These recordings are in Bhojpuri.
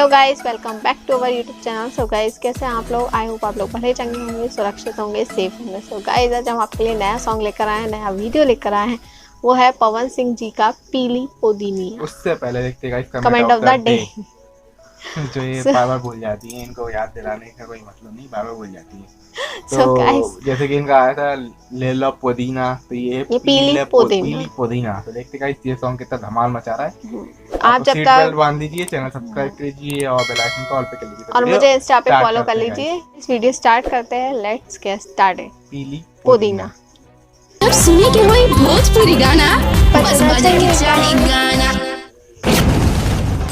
Hello guys, welcome bank to our YouTube channel. So guys, कैसे हैं आप लोग? आई होप आप लोग भले चंगे होंगे, सुरक्षित होंगे, सेफ होंगे। सो गाइस, आज हम आपके लिए नया सॉन्ग लेकर आए हैं, नया वीडियो लेकर आए हैं। वो है पवन सिंह जी का पीली पुदीनिया। उससे पहले देखते guys comment of the day. जो ये बार बार भूल जाती है, इनको याद दिलाने का कोई मतलब नहीं, बार बार भूल जाती है। तो So guys, जैसे कि इनका आया था ले लो पुदीना, तो ये पीली पुदीना। तो देखते गाइस ये सॉन्ग कितना धमाल मचा रहा है। आप जब सीट तक बेल्ट बांध दीजिए, चैनल सब्सक्राइब कीजिए और बेल आइकन को ऑल पे कर लीजिए। और मुझे इंस्टा पे फॉलो कर लीजिए। इस वीडियो स्टार्ट करते हैं। Let's get started. पीली पुदीना। अब सुने के होई भोजपुरी गाना, बस बजे के चाही गाना।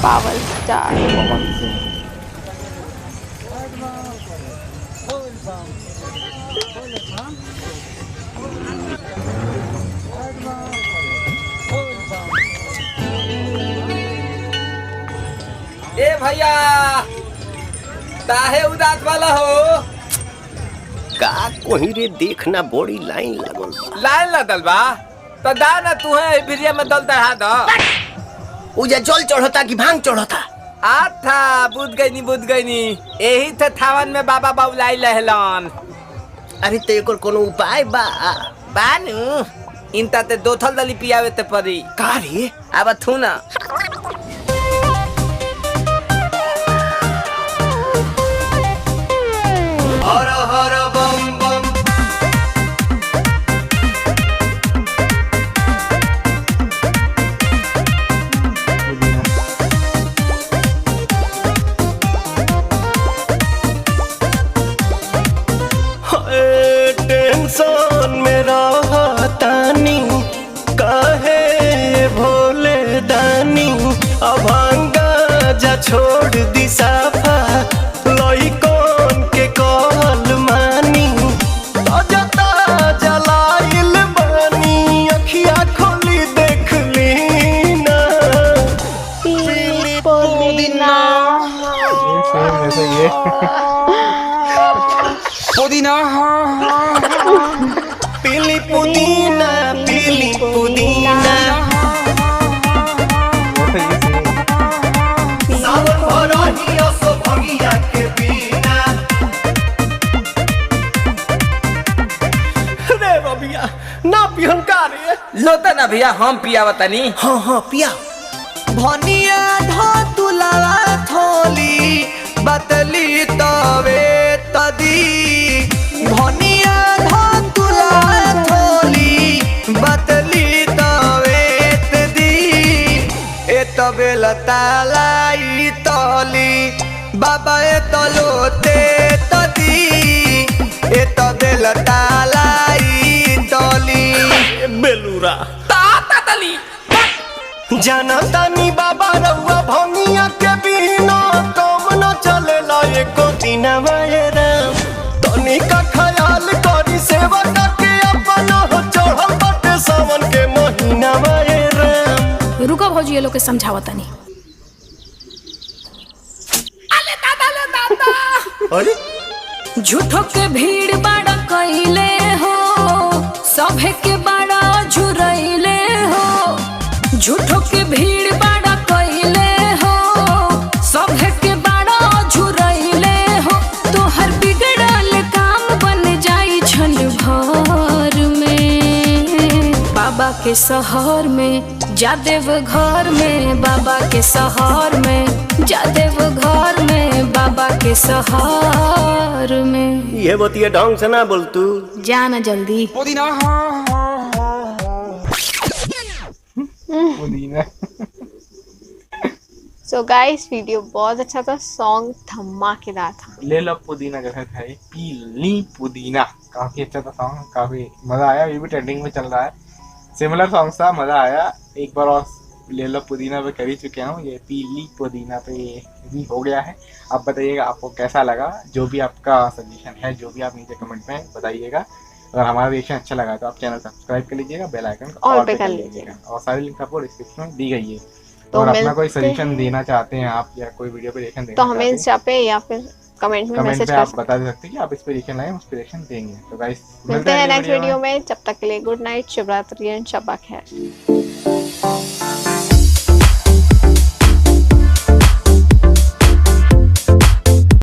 Power star Pawan Singh. ए भैया, काहे उदास वाला हो? का कोही रे, देखना बड़ी लाइन लगल बा। लाइन लगल बा तो दा ना, तू है भिरिया में दल चढ़ा दो। उजा जल चढ़ता कि भांग चढ़ता? आथा बुझ गई नी यही थे थावन में बाबा बाबुलाई लहलन। अरे तो एकर कोनो उपाय बा? बानू इनता ते दो थल दली पियावे ते परी। का रे? अब थू ना। हर हर बम बम। टेंशन में रहतानी, काहे भोले दानी? अभांगा जा छोड़ दी साफा, लइकन के कहल मानी। ताजा ताजा लाइल बानी, अखिया खोली देख ली ना। पीली पुदीना। ऐसे ये पुदीना। पीली पुदीना, पीली पुदीना। सावन भरही असो भंगिया के बिना। रे बबिया, ना पिहन का रे? लोता ना भैया, हम पियावा तनी। हाँ हाँ पिया। भनिया धतुलावा थोली बतली तवे तदी। भनिया धतुलावा थोली बतली तवे तदी। ए तबे लतालाई तली बाबा ए तलोते तदी। ए तबे लतालाई तली बेलूरा ताता तली। जानतानी बाबा रउआ भंगिया के बिना काम न चलेला एको दिन राम। तनी का ख्याल करी, सेवा के अपना हो चढ़ल बाटे सावन के महीना राम। रुको भौजी, ये लोग के समझावा तनी। अरे झूठो के भीड़ बाड़ा कइले हो, सभे के बाड़ा झुरइले हो। झूठो के भीड़ बाड़ा कइले हो, सभे के बाड़ा झुरइले हो। तोहर बिगड़ल काम बन जाई छन भर में। बाबा के शहर में जादेव घर में, बाबा के शहर में जादेव घर में, बाबा के शहर में। ये बतिया ढंग से ना बोल तू। जाना जल्दी। पुदीना। पुदीना। सो गाइस, वीडियो बहुत अच्छा था, सॉन्ग धमाकेदार था। ले लो पुदीना जैसा था ये पीली पुदीना। काफी अच्छा था सॉन्ग, काफी मजा आया। ये भी ट्रेंडिंग में चल रहा है। सिमिलर सॉन्ग था, मजा आया। एक बार और ले लो पुदीना पे कर ही चुके हूँ, ये पीली पुदीना पे ये भी हो गया है। आप बताइएगा आपको कैसा लगा। जो भी आपका सजेशन है, जो भी आप नीचे कमेंट में बताइएगा। अगर हमारा रिएक्शन अच्छा लगा तो आप चैनल सब्सक्राइब कर लीजिएगा, बेल आइकन ऑल पे कर लीजिएगा। और सारी लिंक आपको डिस्क्रिप्शन में दी गई है। तो और अपना कोई सजेशन देना चाहते हैं आप, या कोई वीडियो पे रिएक्शन देना तो हमें चाहते हैं, इंस्टा पे या फिर कमेंट में मैसेज कर आप सकते बता सकते हैं कि आप इस पे रिएक्शन लाएं, उस पे रिएक्शन देंगे। तो गाइस हैं। मिलते हैं नेक्स्ट वीडियो में। जब तक के लिए गुड नाइट, शुभ रात्रि एंड शब्बा खैर।